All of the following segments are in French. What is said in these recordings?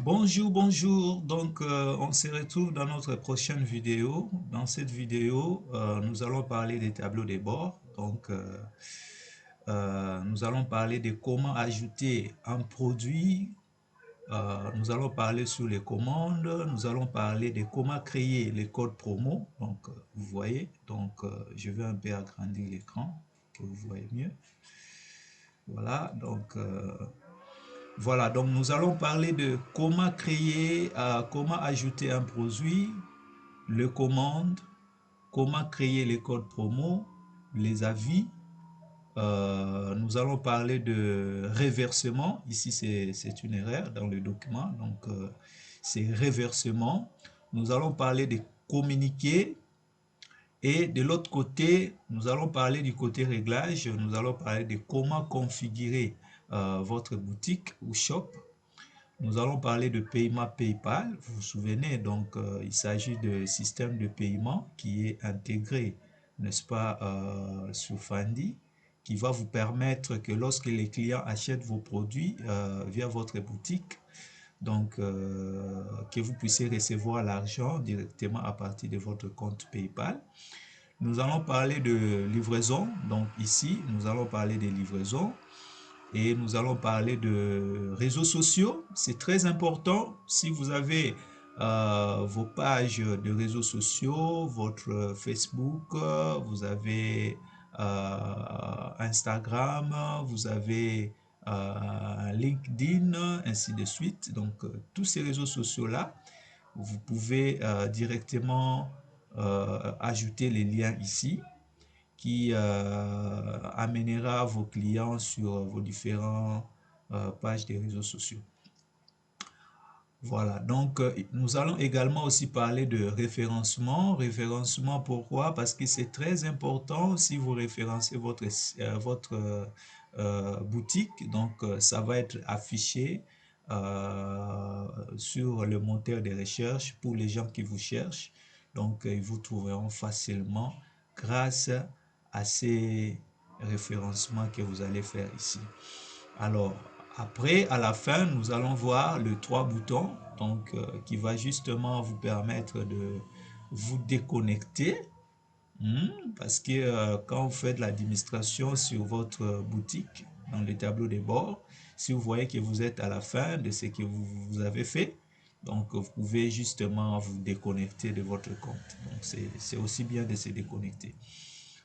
Bonjour, bonjour. Donc, on se retrouve dans notre prochaine vidéo. Dans cette vidéo, nous allons parler des tableaux de bord. Donc, nous allons parler de comment ajouter un produit. Nous allons parler sur les commandes. Nous allons parler de comment créer les codes promo. Donc, vous voyez. Donc, je vais un peu agrandir l'écran que vous voyez mieux. Voilà. Donc, nous allons parler de comment créer, comment ajouter un produit, le commande, comment créer les codes promo, les avis. Nous allons parler de réversement. Ici, c'est une erreur dans le document. Donc, c'est réversement. Nous allons parler de communiquer. Et de l'autre côté, nous allons parler du côté réglage. Nous allons parler de comment configurer votre boutique ou shop. Nous allons parler de paiement PayPal. Vous vous souvenez, donc il s'agit de système de paiement qui est intégré, n'est-ce pas, sur Fandy, qui va vous permettre que lorsque les clients achètent vos produits via votre boutique, donc que vous puissiez recevoir l'argent directement à partir de votre compte PayPal. Nous allons parler de livraison. Donc ici, nous allons parler des livraisons. Et nous allons parler de réseaux sociaux. C'est très important. Si vous avez vos pages de réseaux sociaux, votre Facebook, vous avez Instagram, vous avez LinkedIn, ainsi de suite. Donc, tous ces réseaux sociaux-là, vous pouvez directement ajouter les liens ici qui amènera vos clients sur vos différentes pages des réseaux sociaux. Voilà, donc nous allons également aussi parler de référencement. Référencement, pourquoi? Parce que c'est très important si vous référencez votre boutique. Donc, ça va être affiché sur le moteur de recherche pour les gens qui vous cherchent. Donc, ils vous trouveront facilement grâce à ces référencements que vous allez faire ici. Alors, après, à la fin, nous allons voir le 3 boutons, donc qui va justement vous permettre de vous déconnecter. Parce que quand vous faites l'administration sur votre boutique, dans le tableau de bord, si vous voyez que vous êtes à la fin de ce que vous avez fait, donc vous pouvez justement vous déconnecter de votre compte. Donc c'est aussi bien de se déconnecter.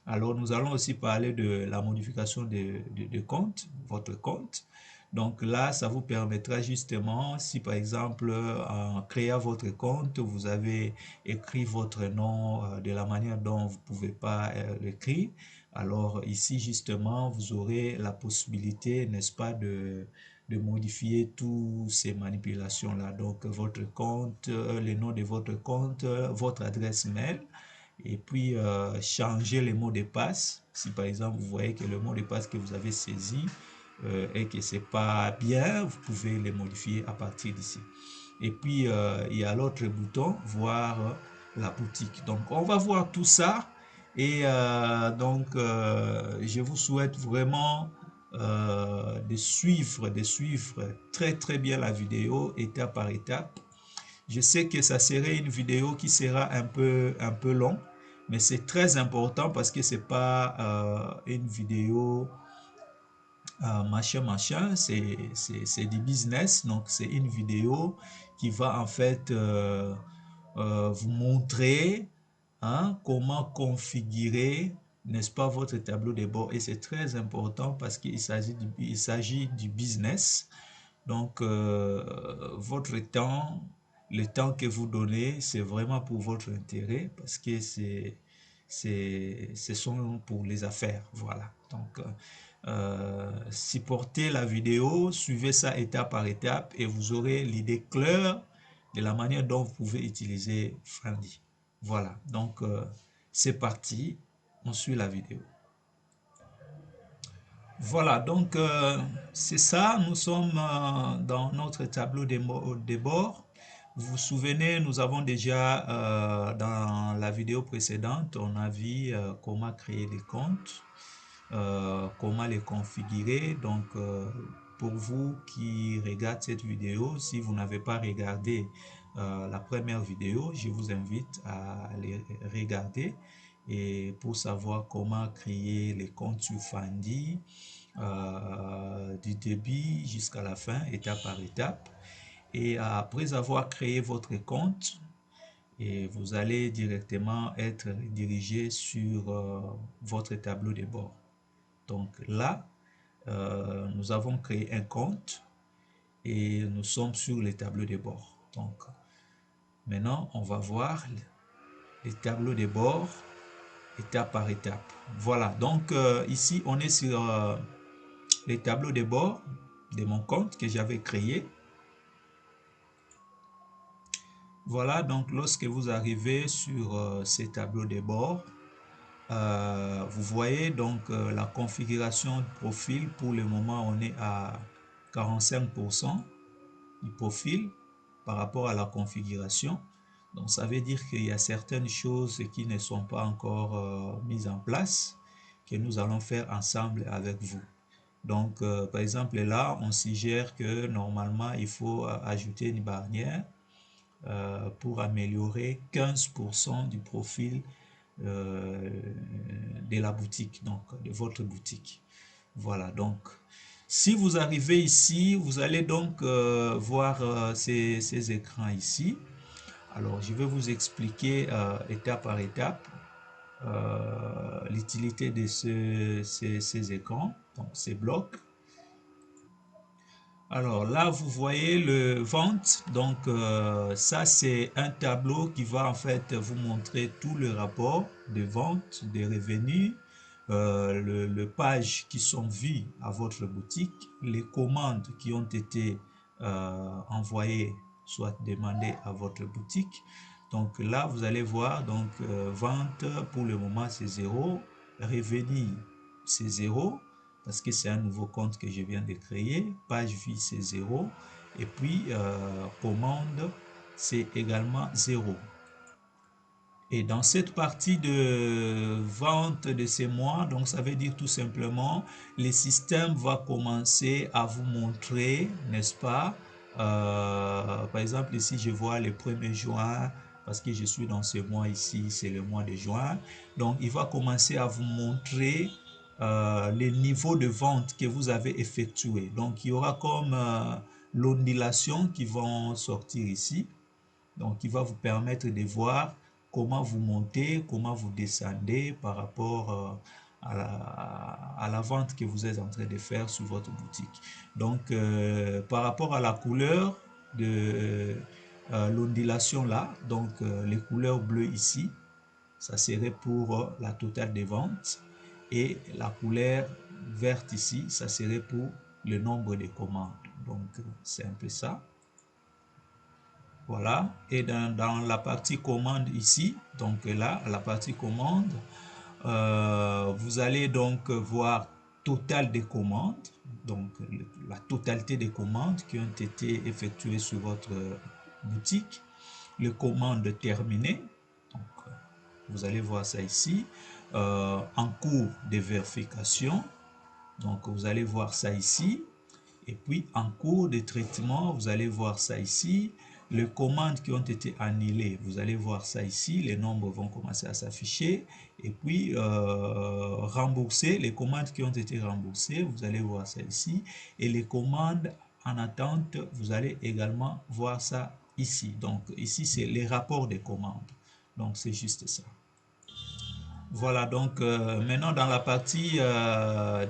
Alors, nous allons aussi parler de la modification de compte, votre compte. Donc là, ça vous permettra justement, si par exemple, en créant votre compte, vous avez écrit votre nom de la manière dont vous ne pouvez pas l'écrire, alors ici, justement, vous aurez la possibilité, n'est-ce pas, de modifier toutes ces manipulations-là. Donc, votre compte, le nom de votre compte, votre adresse mail, et puis changer les mots de passe. Si par exemple vous voyez que le mot de passe que vous avez saisi et que c'est pas bien, vous pouvez les modifier à partir d'ici. Et puis il y a l'autre bouton voir la boutique. Donc on va voir tout ça et je vous souhaite vraiment de suivre très très bien la vidéo étape par étape. Je sais que ça serait une vidéo qui sera un peu long, mais c'est très important parce que c'est pas une vidéo machin, c'est du business. Donc c'est une vidéo qui va en fait vous montrer comment configurer, n'est-ce pas, votre tableau de bord. Et c'est très important parce qu'il s'agit du business. Donc, votre temps, le temps que vous donnez, c'est vraiment pour votre intérêt parce que ce sont pour les affaires. Voilà. Donc, supportez la vidéo, suivez ça étape par étape et vous aurez l'idée claire de la manière dont vous pouvez utiliser Fandy. Voilà. Donc, c'est parti. On suit la vidéo. Voilà, donc c'est ça, nous sommes dans notre tableau de bord. Vous vous souvenez, nous avons déjà, dans la vidéo précédente, on a vu comment créer des comptes, comment les configurer. Donc, pour vous qui regardez cette vidéo, si vous n'avez pas regardé la première vidéo, je vous invite à les regarder et pour savoir comment créer les comptes sur Fandi du début jusqu'à la fin, étape par étape. Et après avoir créé votre compte, et vous allez directement être dirigé sur votre tableau de bord. Donc là, nous avons créé un compte et nous sommes sur les tableaux de bord. Donc maintenant, on va voir les tableaux de bord étape par étape. Voilà, donc ici, on est sur les tableaux de bord de mon compte que j'avais créé. Voilà, donc lorsque vous arrivez sur ces tableaux de bord, vous voyez donc la configuration de profil. Pour le moment, on est à 45% du profil par rapport à la configuration. Donc, ça veut dire qu'il y a certaines choses qui ne sont pas encore mises en place, que nous allons faire ensemble avec vous. Donc, par exemple, là, on suggère que normalement, il faut ajouter une barrière pour améliorer 15% du profil de la boutique, donc de votre boutique. Voilà, donc si vous arrivez ici, vous allez donc voir ces écrans ici. Alors, je vais vous expliquer étape par étape l'utilité de ces écrans, donc ces blocs. Alors là, vous voyez le vente. Donc ça, c'est un tableau qui va en fait vous montrer tout le rapport de vente, des revenus, les pages qui sont vues à votre boutique, les commandes qui ont été envoyées, soit demandées à votre boutique. Donc là, vous allez voir, donc vente pour le moment c'est 0, revenu c'est 0, parce que c'est un nouveau compte que je viens de créer. Page vue, c'est 0. Et puis, commande, c'est également 0. Et dans cette partie de vente de ces mois, donc ça veut dire tout simplement, le système va commencer à vous montrer, n'est-ce pas, par exemple, ici, je vois le 1er juin, parce que je suis dans ce mois ici, c'est le mois de juin. Donc, il va commencer à vous montrer les niveaux de vente que vous avez effectués. Donc, il y aura comme l'ondulation qui vont sortir ici. Donc, il va vous permettre de voir comment vous montez, comment vous descendez par rapport à la vente que vous êtes en train de faire sur votre boutique. Donc, par rapport à la couleur de l'ondulation là, donc les couleurs bleues ici, ça serait pour la totale des ventes. Et la couleur verte ici, ça serait pour le nombre de commandes. Donc, c'est un peu ça. Voilà. Et dans la partie commande ici, donc là, la partie commande, vous allez donc voir total des commandes, donc la totalité des commandes qui ont été effectuées sur votre boutique, les commandes terminées, donc vous allez voir ça ici, en cours de vérification, donc vous allez voir ça ici, et puis en cours de traitement, vous allez voir ça ici, les commandes qui ont été annulées, vous allez voir ça ici, les nombres vont commencer à s'afficher, et puis rembourser, les commandes qui ont été remboursées, vous allez voir ça ici, et les commandes en attente, vous allez également voir ça ici. Donc ici, c'est les rapports des commandes. Donc c'est juste ça. Voilà, donc maintenant dans la partie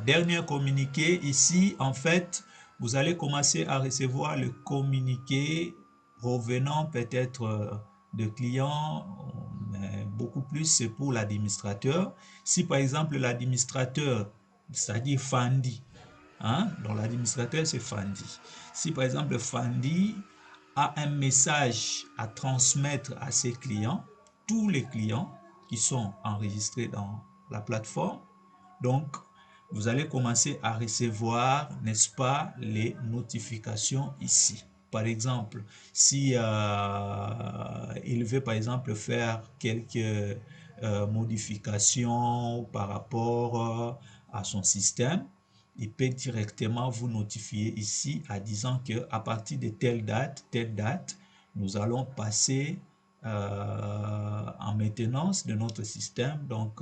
dernier communiqué, ici, en fait, vous allez commencer à recevoir le communiqué provenant peut-être de clients, mais beaucoup plus c'est pour l'administrateur. Si par exemple l'administrateur, c'est-à-dire Fandi, hein, donc l'administrateur c'est Fandi. Si par exemple Fandi a un message à transmettre à ses clients, tous les clients qui sont enregistrés dans la plateforme, donc vous allez commencer à recevoir, n'est-ce pas, les notifications ici. Par exemple, si il veut par exemple faire quelques modifications par rapport à son système, il peut directement vous notifier ici en disant que à partir de telle date, nous allons passer en maintenance de notre système. Donc,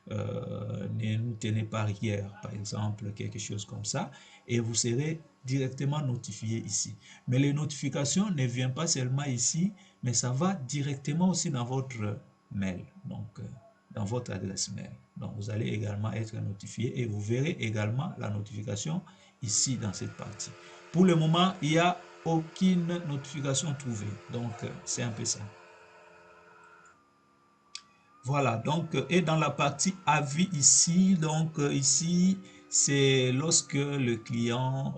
ne nous tenez pas rigueur, par exemple, quelque chose comme ça, et vous serez directement notifié ici. Mais les notifications ne viennent pas seulement ici, mais ça va directement aussi dans votre mail, donc dans votre adresse mail. Donc, vous allez également être notifié et vous verrez également la notification ici dans cette partie. Pour le moment, il n'y a aucune notification trouvée. Donc, c'est un peu ça. Voilà, donc, et dans la partie avis ici, donc ici, c'est lorsque le client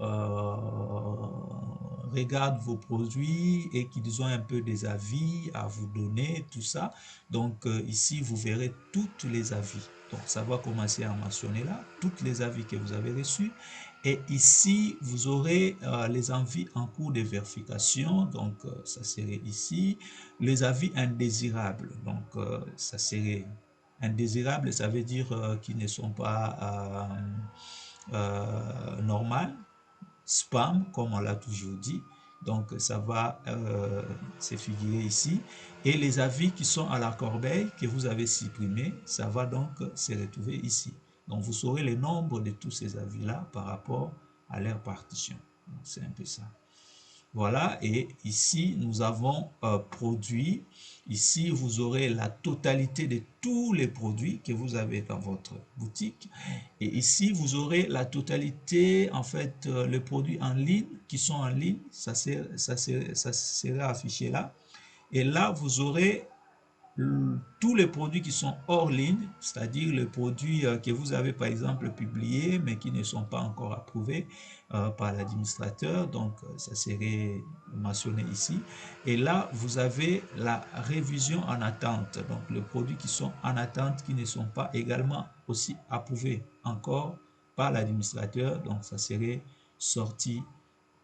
regarde vos produits et qu'ils ont un peu des avis à vous donner, tout ça. Donc ici, vous verrez tous les avis. Donc ça va commencer à mentionner là, tous les avis que vous avez reçus. Et ici, vous aurez les avis en cours de vérification. Donc ça serait ici. Les avis indésirables. Donc ça serait indésirables, ça veut dire qu'ils ne sont pas normales, spam, comme on l'a toujours dit. Donc, ça va se figurer ici. Et les avis qui sont à la corbeille, que vous avez supprimés, ça va donc se retrouver ici. Donc, vous saurez le nombre de tous ces avis-là par rapport à leur partition. C'est un peu ça. Voilà, et ici, nous avons produit. Ici, vous aurez la totalité de tous les produits que vous avez dans votre boutique. Et ici, vous aurez la totalité, en fait, les produits en ligne qui sont en ligne. Ça sera affiché là. Et là, vous aurez tous les produits qui sont hors ligne, c'est-à-dire les produits que vous avez par exemple publiés mais qui ne sont pas encore approuvés par l'administrateur, donc ça serait mentionné ici. Et là, vous avez la révision en attente, donc les produits qui sont en attente, qui ne sont pas également aussi approuvés encore par l'administrateur, donc ça serait sorti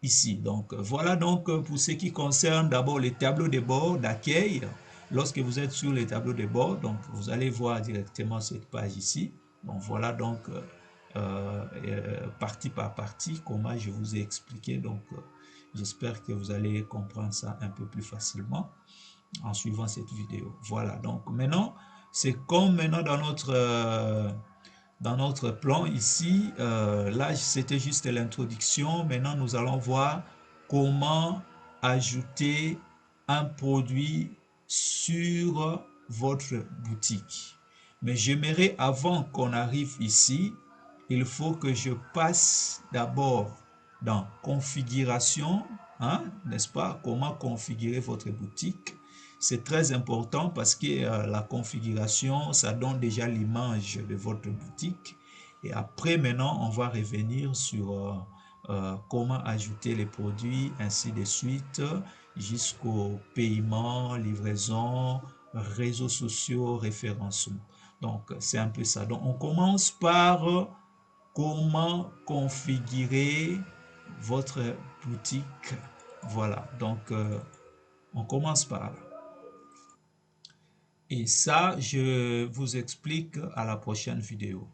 ici. Donc voilà donc pour ce qui concerne d'abord les tableaux de bord d'accueil. Lorsque vous êtes sur les tableaux de bord, donc vous allez voir directement cette page ici. Donc voilà donc partie par partie comment je vous ai expliqué. Donc j'espère que vous allez comprendre ça un peu plus facilement en suivant cette vidéo. Voilà, donc maintenant c'est comme maintenant dans notre plan ici. Là, c'était juste l'introduction. Maintenant, nous allons voir comment ajouter un produit sur votre boutique. Mais j'aimerais, avant qu'on arrive ici, il faut que je passe d'abord dans configuration, hein, n'est-ce pas? Comment configurer votre boutique. C'est très important parce que la configuration, ça donne déjà l'image de votre boutique. Et après, maintenant, on va revenir sur comment ajouter les produits, ainsi de suite, jusqu'au paiement, livraison, réseaux sociaux, référencement. Donc, c'est un peu ça. Donc, on commence par comment configurer votre boutique. Voilà. Donc, on commence par là. Et ça, je vous explique à la prochaine vidéo.